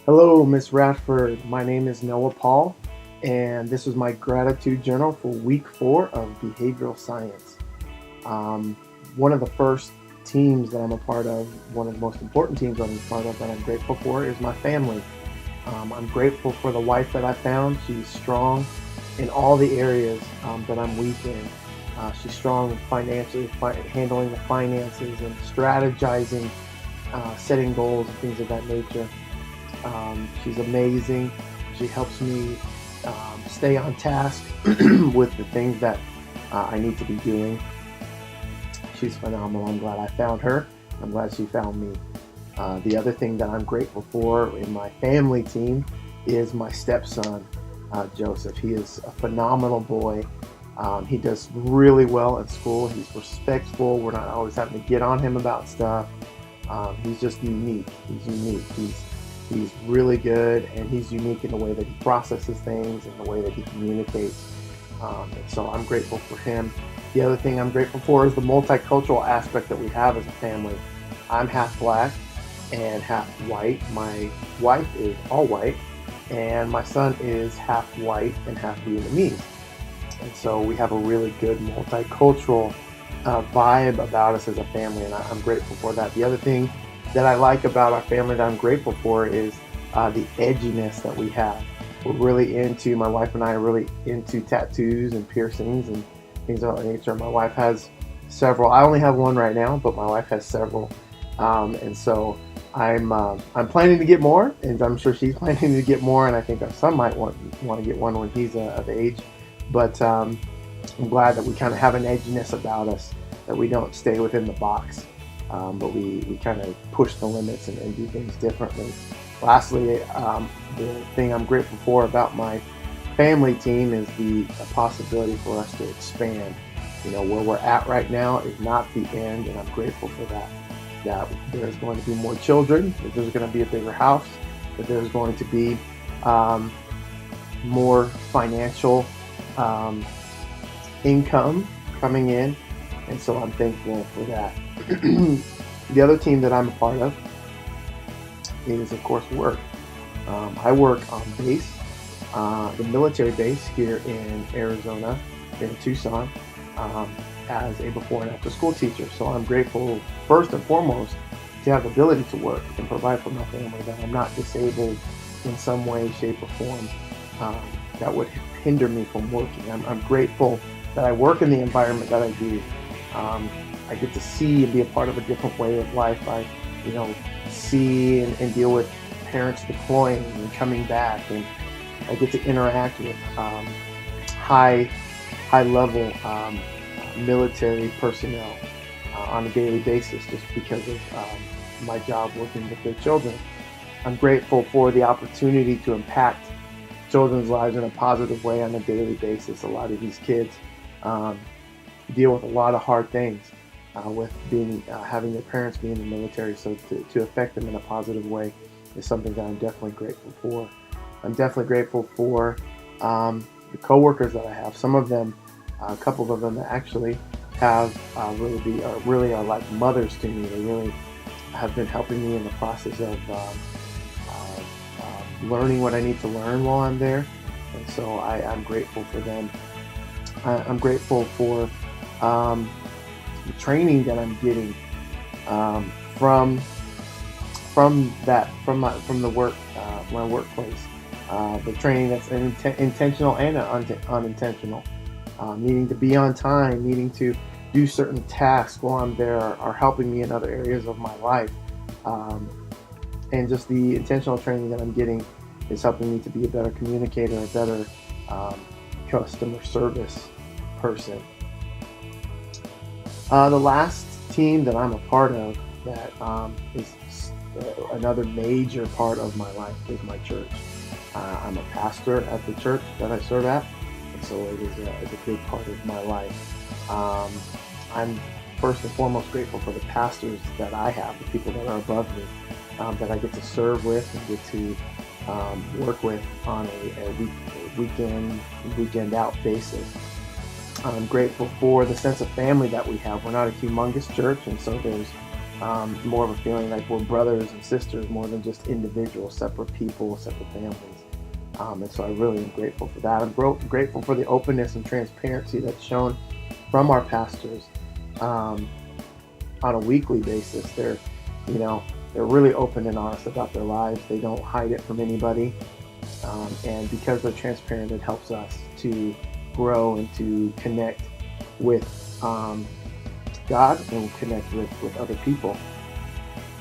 Hello, Miss Radford. My name is Noah Paul, and this is my gratitude journal for week 4 of behavioral science. Um, One of the first teams that I'm a part of, one of the most important teams I'm a part of that I'm grateful for is my family. I'm grateful for the wife that I found. She's strong in all the areas that I'm weak in. She's strong financially, handling the finances and strategizing, setting goals and things of that nature. She's amazing. She helps me stay on task with the things that I need to be doing. She's phenomenal. I'm glad I found her. I'm glad she found me. The other thing that I'm grateful for in my family team is my stepson, Joseph. He is a phenomenal boy. He does really well at school. He's respectful. We're not always having to get on him about stuff. He's just unique. He's unique. He's really good, and he's unique in the way that he processes things and the way that he communicates. And so I'm grateful for him. The other thing I'm grateful for is the multicultural aspect that we have as a family. I'm half black and half white. My wife is all white, and my son is half white and half Vietnamese. And so we have a really good multicultural vibe about us as a family, and I'm grateful for that. The other thing that I like about our family that I'm grateful for is the edginess that we have. We're really into, my wife and I are really into tattoos and piercings and things of that nature. My wife has several. I only have one right now, but my wife has several. And so I'm planning to get more, and I'm sure she's planning to get more, and I think our son might want to get one when he's of age. But I'm glad that we kind of have an edginess about us, that we don't stay within the box, but we kind of push the limits and do things differently. Lastly, the thing I'm grateful for about my family team is the possibility for us to expand. You know, where we're at right now is not the end, and I'm grateful for that. That there's going to be more children, that there's going to be a bigger house, that there's going to be more financial income coming in, and so I'm thankful for that. The other team that I'm a part of is, of course, work. I work on base, the military base here in Arizona, here in Tucson, as a before and after school teacher. So I'm grateful, first and foremost, to have the ability to work and provide for my family, that I'm not disabled in some way, shape, or form that would hinder me from working. I'm grateful that I work in the environment that I do. I get to see and be a part of a different way of life. I, see and deal with parents deploying and coming back, and I get to interact with high level military personnel on a daily basis, just because of my job working with their children. I'm grateful for the opportunity to impact children's lives in a positive way on a daily basis. A lot of these kids deal with a lot of hard things with being having their parents be in the military. So to affect them in a positive way is something that I'm definitely grateful for. I'm definitely grateful for the coworkers that I have. Some of them, a couple of them actually have really are like mothers to me. They really have been helping me in the process of learning what I need to learn while I'm there, and so I'm grateful for them. I'm grateful for the training that I'm getting from the work, my workplace. The training that's intentional and unintentional. Needing to be on time, needing to do certain tasks while I'm there are helping me in other areas of my life. And just the intentional training that I'm getting is helping me to be a better communicator, a better customer service person. The last team that I'm a part of that is another major part of my life is my church. I'm a pastor at the church that I serve at, and so it is a big part of my life. I'm first and foremost grateful for the pastors that I have, the people that are above me, that I get to serve with and get to work with on a weekend out basis. I'm grateful for the sense of family that we have. We're not a humongous church, and so there's more of a feeling like we're brothers and sisters more than just individuals, separate people, separate families. And so I really am grateful for that. I'm grateful for the openness and transparency that's shown from our pastors um, on a weekly basis. You know, they're really open and honest about their lives. They don't hide it from anybody. And because they're transparent, it helps us to grow and to connect with God and connect with other people.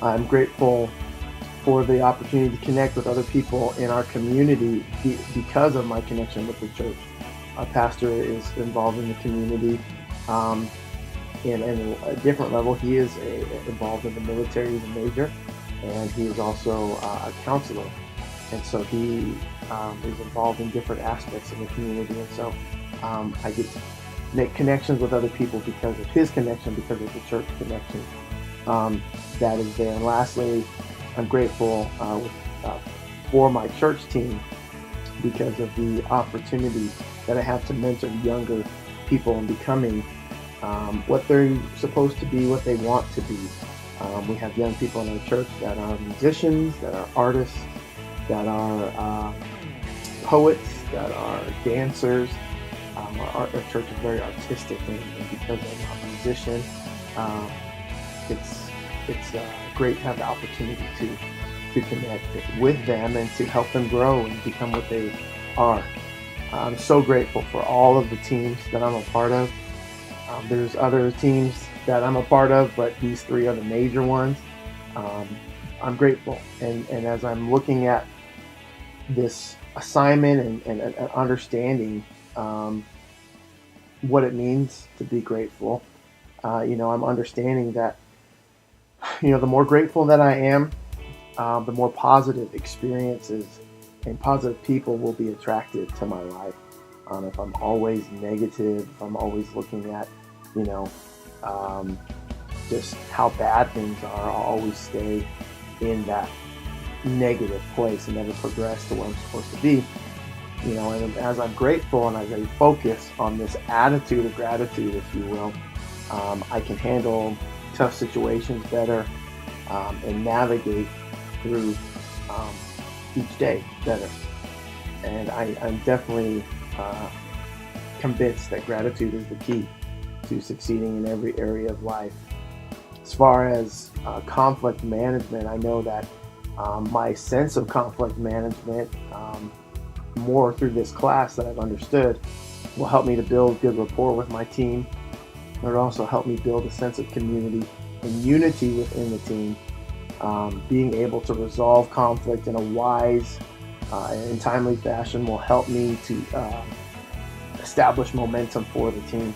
I'm grateful for the opportunity to connect with other people in our community because of my connection with the church. Our pastor is involved in the community in a different level. He is involved in the military as a major, and he is also a counselor. And so he is involved in different aspects of the community. And so I get to make connections with other people because of his connection, because of the church connection that is there. And lastly, I'm grateful for my church team because of the opportunity that I have to mentor younger people in becoming what they're supposed to be, what they want to be. We have young people in our church that are musicians, that are artists, that are poets, that are dancers. Our church is very artistic, and because I'm a musician, it's great to have the opportunity to connect with them and to help them grow and become what they are. I'm so grateful for all of the teams that I'm a part of. There's other teams that I'm a part of, but these three are the major ones. I'm grateful, and as I'm looking at this assignment and understanding what it means to be grateful, I'm understanding that the more grateful that I am, the more positive experiences and positive people will be attracted to my life. If I'm always negative, if I'm always looking at, just how bad things are, I'll always stay in that negative place and never progress to where I'm supposed to be. And as I'm grateful and as I focus on this attitude of gratitude, if you will, I can handle tough situations better and navigate through each day better. And I'm definitely convinced that gratitude is the key to succeeding in every area of life. As far as conflict management, I know that my sense of conflict management, more through this class that I've understood, will help me to build good rapport with my team. It'll also help me build a sense of community and unity within the team. Being able to resolve conflict in a wise and timely fashion will help me to establish momentum for the team.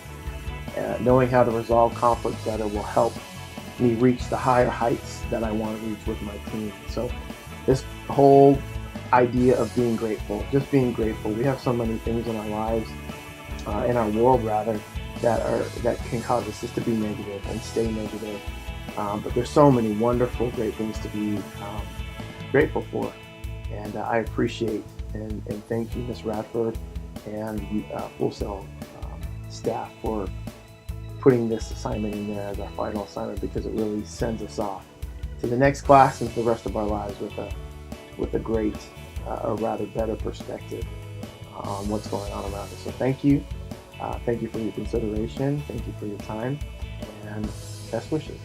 Knowing how to resolve conflict better will help me reach the higher heights that I want to reach with my team. So this whole idea of being grateful, just being grateful. We have so many things in our lives, in our world rather, that can cause us just to be negative and stay negative. But there's so many wonderful, great things to be grateful for. And I appreciate and thank you, Ms. Radford, and the Full Sail staff for putting this assignment in there as our final assignment, because it really sends us off to the next class and to the rest of our lives with a great, or rather better perspective on what's going on around us. So thank you. Thank you for your consideration. Thank you for your time, and best wishes.